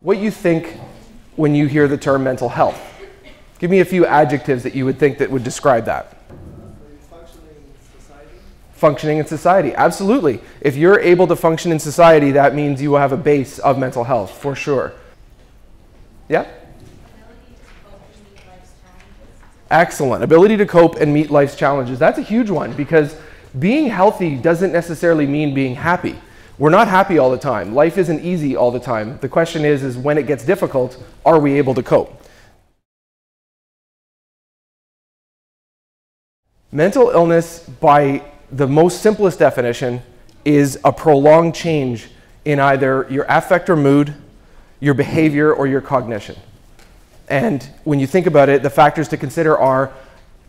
what you think when you hear the term mental health. Give me a few adjectives that you would think that would describe that. Functioning in society. Functioning in society, absolutely. If you're able to function in society, that means you will have a base of mental health, for sure. Yeah? Excellent. Ability to cope and meet life's challenges. That's a huge one, because being healthy doesn't necessarily mean being happy. We're not happy all the time. Life isn't easy all the time. The question is when it gets difficult, are we able to cope? Mental illness, by the most simplest definition, is a prolonged change in either your affect or mood, your behavior, or your cognition. And when you think about it, the factors to consider are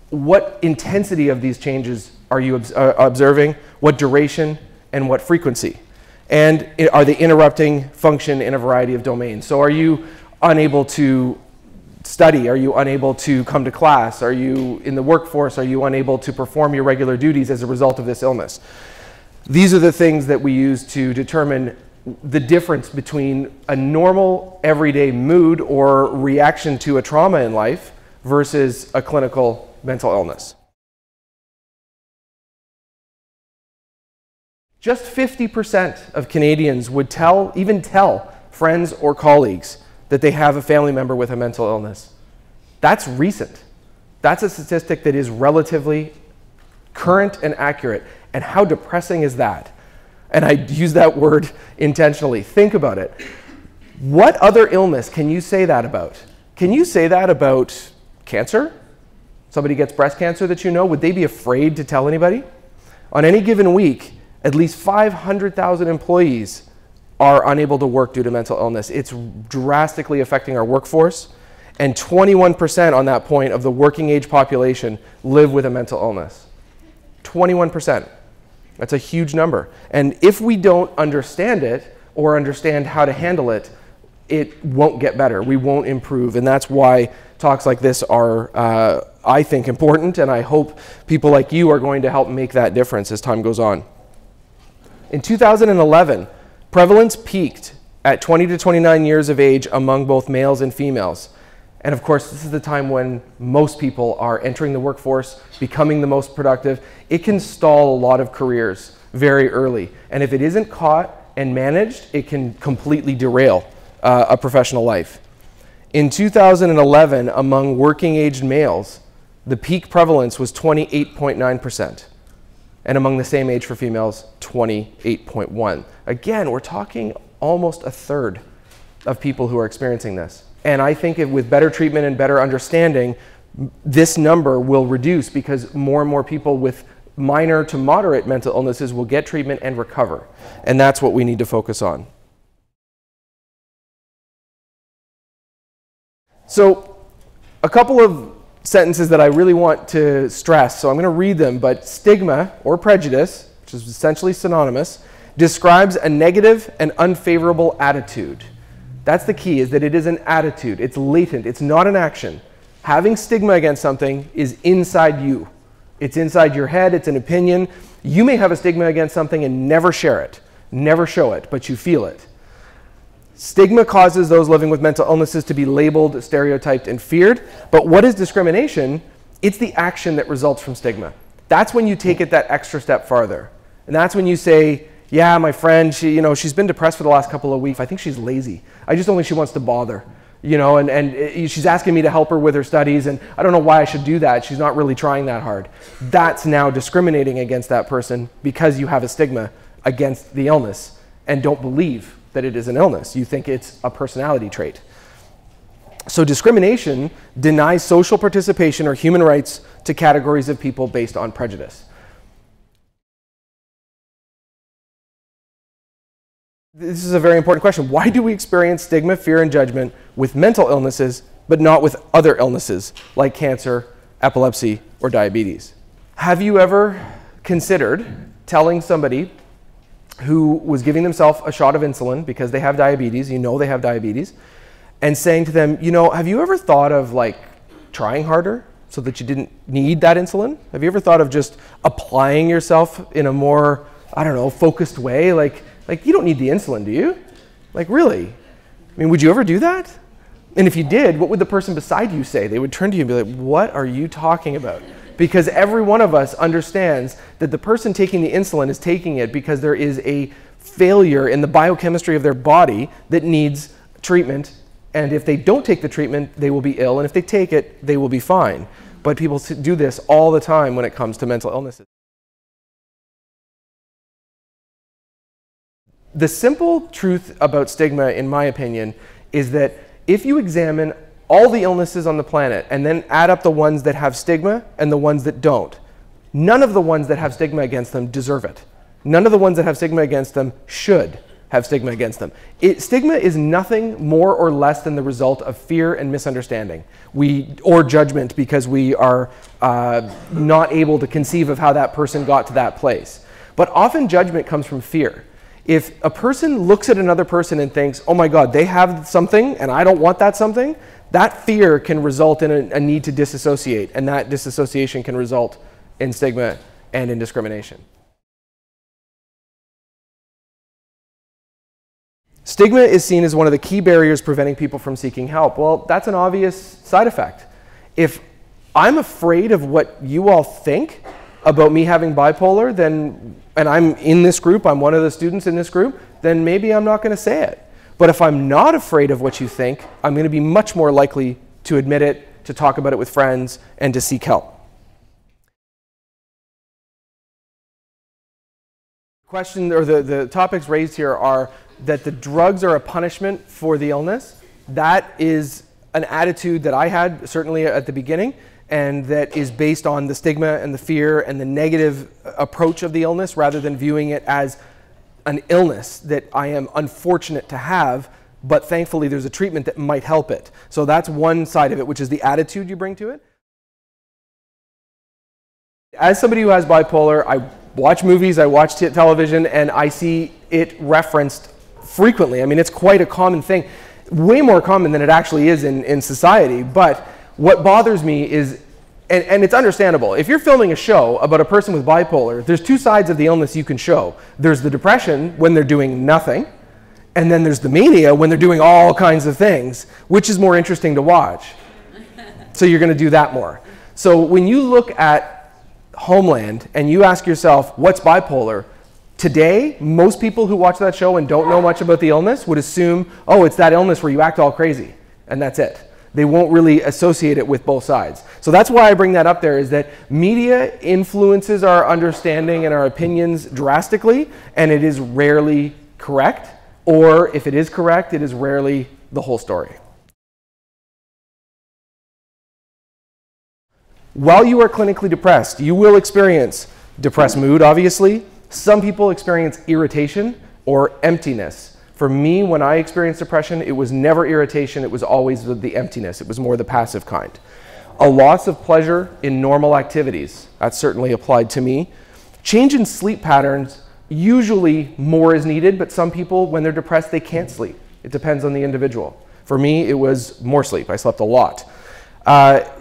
what intensity of these changes are you observing, what duration, and what frequency. And are they interrupting function in a variety of domains? So are you unable to study? Are you unable to come to class? Are you in the workforce? Are you unable to perform your regular duties as a result of this illness? These are the things that we use to determine the difference between a normal everyday mood or reaction to a trauma in life versus a clinical mental illness. Just 50% of Canadians would even tell friends or colleagues that they have a family member with a mental illness. That's recent. That's a statistic that is relatively current and accurate. And how depressing is that? And I use that word intentionally. Think about it. What other illness can you say that about? Can you say that about cancer? Somebody gets breast cancer that you know, would they be afraid to tell anybody? On any given week, at least 500,000 employees are unable to work due to mental illness. It's drastically affecting our workforce, and 21% on that point of the working age population live with a mental illness. 21%. That's a huge number. And if we don't understand it or understand how to handle it, it won't get better. We won't improve. And that's why talks like this are, I think, important, and I hope people like you are going to help make that difference as time goes on. In 2011, prevalence peaked at 20 to 29 years of age among both males and females. And of course, this is the time when most people are entering the workforce, becoming the most productive. It can stall a lot of careers very early. And if it isn't caught and managed, it can completely derail a professional life. In 2011, among working-aged males, the peak prevalence was 28.9%. And among the same age for females, 28.1%. Again, we're talking almost a third of people who are experiencing this. And I think with better treatment and better understanding, this number will reduce because more and more people with minor to moderate mental illnesses will get treatment and recover. And that's what we need to focus on. So, a couple of sentences that I really want to stress, so I'm going to read them, but stigma, or prejudice, which is essentially synonymous, describes a negative and unfavorable attitude. That's the key, is that it is an attitude. It's latent. It's not an action. Having stigma against something is inside you. It's inside your head. It's an opinion. You may have a stigma against something and never share it, never show it, but you feel it. Stigma causes those living with mental illnesses to be labeled, stereotyped, and feared. But what is discrimination? It's the action that results from stigma. That's when you take it that extra step farther. And that's when you say, yeah, my friend, she's been depressed for the last couple of weeks. I think she's lazy. I just don't think she wants to bother. And she's asking me to help her with her studies, and I don't know why I should do that. She's not really trying that hard. That's now discriminating against that person because you have a stigma against the illness and don't believe that it is an illness. You think it's a personality trait. So discrimination denies social participation or human rights to categories of people based on prejudice. This is a very important question. Why do we experience stigma, fear, and judgment with mental illnesses, but not with other illnesses like cancer, epilepsy, or diabetes? Have you ever considered telling somebody who was giving themselves a shot of insulin because they have diabetes, you know they have diabetes, and saying to them, have you ever thought of trying harder so that you didn't need that insulin? Have you ever thought of just applying yourself in a more, focused way? Like you don't need the insulin, do you? Really? I mean, would you ever do that? And if you did, what would the person beside you say? They would turn to you and be like, what are you talking about? Because every one of us understands that the person taking the insulin is taking it because there is a failure in the biochemistry of their body that needs treatment. And if they don't take the treatment, they will be ill. And if they take it, they will be fine. But people do this all the time when it comes to mental illnesses. The simple truth about stigma, in my opinion, is that if you examine all the illnesses on the planet and then add up the ones that have stigma and the ones that don't, none of the ones that have stigma against them deserve it. None of the ones that have stigma against them should have stigma against them. Stigma is nothing more or less than the result of fear and misunderstanding, or judgment, because we are not able to conceive of how that person got to that place. But often judgment comes from fear. If a person looks at another person and thinks, oh my God, they have something and I don't want that something, that fear can result in a need to disassociate, and that disassociation can result in stigma and in discrimination. Stigma is seen as one of the key barriers preventing people from seeking help. Well, that's an obvious side effect. If I'm afraid of what you all think about me having bipolar, and I'm in this group, I'm one of the students in this group, then maybe I'm not going to say it. But if I'm not afraid of what you think, I'm going to be much more likely to admit it, to talk about it with friends, and to seek help. The topics raised here are that the drugs are a punishment for the illness. That is an attitude that I had, certainly at the beginning, and that is based on the stigma and the fear and the negative approach of the illness, rather than viewing it as an illness that I am unfortunate to have, but thankfully there's a treatment that might help it. So that's one side of it, which is the attitude you bring to it. As somebody who has bipolar, I watch movies, I watch television, and I see it referenced frequently. I mean, it's quite a common thing, way more common than it actually is in society. But what bothers me is, and it's understandable, if you're filming a show about a person with bipolar, there's two sides of the illness you can show. There's the depression when they're doing nothing, and then there's the mania when they're doing all kinds of things, which is more interesting to watch. So you're going to do that more. So when you look at Homeland and you ask yourself, what's bipolar? Today, most people who watch that show and don't know much about the illness would assume, oh, it's that illness where you act all crazy, and that's it. They won't really associate it with both sides. So that's why I bring that up there, is that media influences our understanding and our opinions drastically, and it is rarely correct, or if it is correct, it is rarely the whole story. While you are clinically depressed, you will experience depressed mood, obviously. Some people experience irritation or emptiness. For me, when I experienced depression, it was never irritation, it was always the emptiness. It was more the passive kind. A loss of pleasure in normal activities. That certainly applied to me. Change in sleep patterns, usually more is needed, but some people, when they're depressed, they can't sleep. It depends on the individual. For me, it was more sleep. I slept a lot.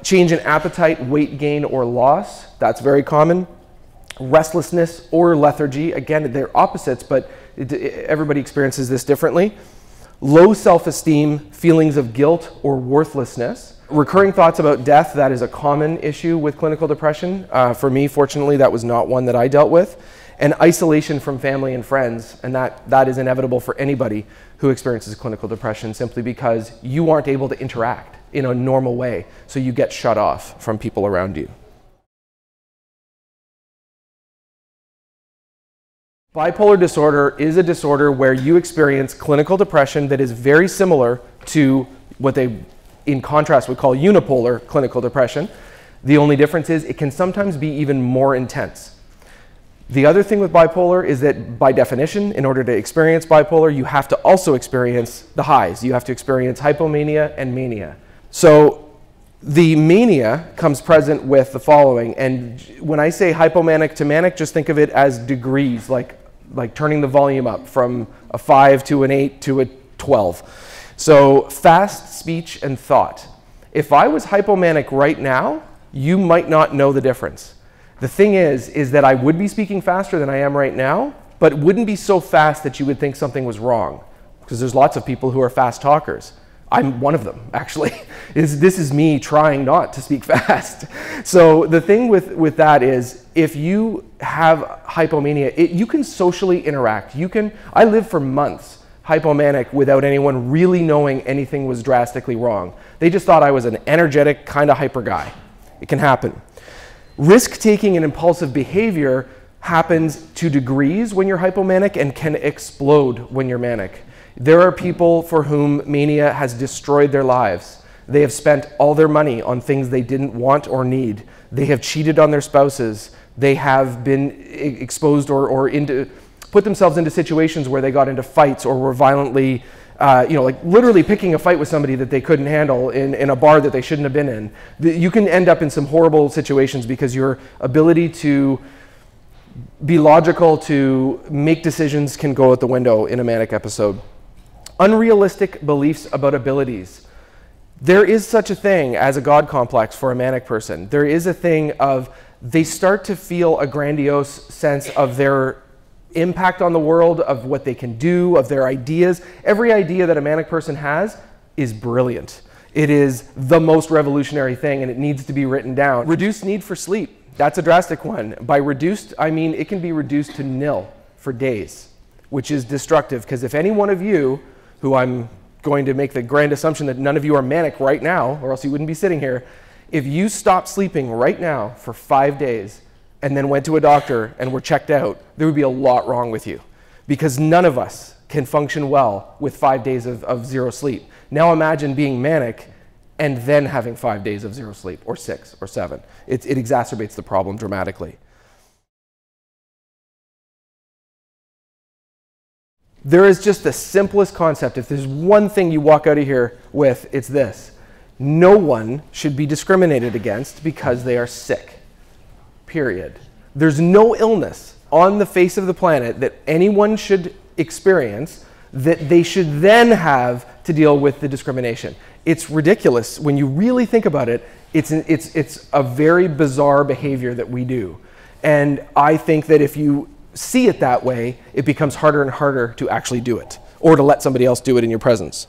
Change in appetite, weight gain or loss. That's very common. Restlessness or lethargy. Again, they're opposites, but everybody experiences this differently. Low self-esteem, feelings of guilt or worthlessness. Recurring thoughts about death, that is a common issue with clinical depression. For me, fortunately, that was not one that I dealt with. And isolation from family and friends, and that is inevitable for anybody who experiences clinical depression, simply because you aren't able to interact in a normal way, so you get shut off from people around you. Bipolar disorder is a disorder where you experience clinical depression that is very similar to what they, in contrast, would call unipolar clinical depression. The only difference is it can sometimes be even more intense. The other thing with bipolar is that, by definition, in order to experience bipolar, you have to also experience the highs. You have to experience hypomania and mania. So the mania comes present with the following, and when I say hypomanic to manic, just think of it as degrees, like turning the volume up from a 5 to an 8 to a 12. So fast speech and thought. If I was hypomanic right now, you might not know the difference. The thing is that I would be speaking faster than I am right now, but it wouldn't be so fast that you would think something was wrong. because there's lots of people who are fast talkers. I'm one of them, actually. This is me trying not to speak fast. So the thing with that is, if you have hypomania, you can socially interact. I lived for months hypomanic without anyone really knowing anything was drastically wrong. They just thought I was an energetic, kind of hyper guy. It can happen. Risk-taking and impulsive behavior happens to degrees when you're hypomanic and can explode when you're manic. There are people for whom mania has destroyed their lives. They have spent all their money on things they didn't want or need. They have cheated on their spouses. They have been exposed or put themselves into situations where they got into fights or were violently, like literally picking a fight with somebody that they couldn't handle in a bar that they shouldn't have been in. You can end up in some horrible situations because your ability to be logical, to make decisions, can go out the window in a manic episode. Unrealistic beliefs about abilities. There is such a thing as a God complex for a manic person. There is a thing of they start to feel a grandiose sense of their impact on the world, of what they can do, of their ideas. Every idea that a manic person has is brilliant. It is the most revolutionary thing, and it needs to be written down. Reduced need for sleep. That's a drastic one. By reduced, I mean it can be reduced to nil for days, which is destructive, because if any one of you, who I'm going to make the grand assumption that none of you are manic right now, or else you wouldn't be sitting here, if you stopped sleeping right now for 5 days and then went to a doctor and were checked out, there would be a lot wrong with you, because none of us can function well with 5 days of zero sleep. Now imagine being manic and then having 5 days of zero sleep, or 6 or 7. It exacerbates the problem dramatically. There is just the simplest concept. If there's one thing you walk out of here with, it's this. No one should be discriminated against because they are sick. Period. There's no illness on the face of the planet that anyone should experience that they should then have to deal with the discrimination. It's ridiculous. When you really think about it, it's a very bizarre behavior that we do. And I think that if you see it that way, it becomes harder and harder to actually do it, or to let somebody else do it in your presence.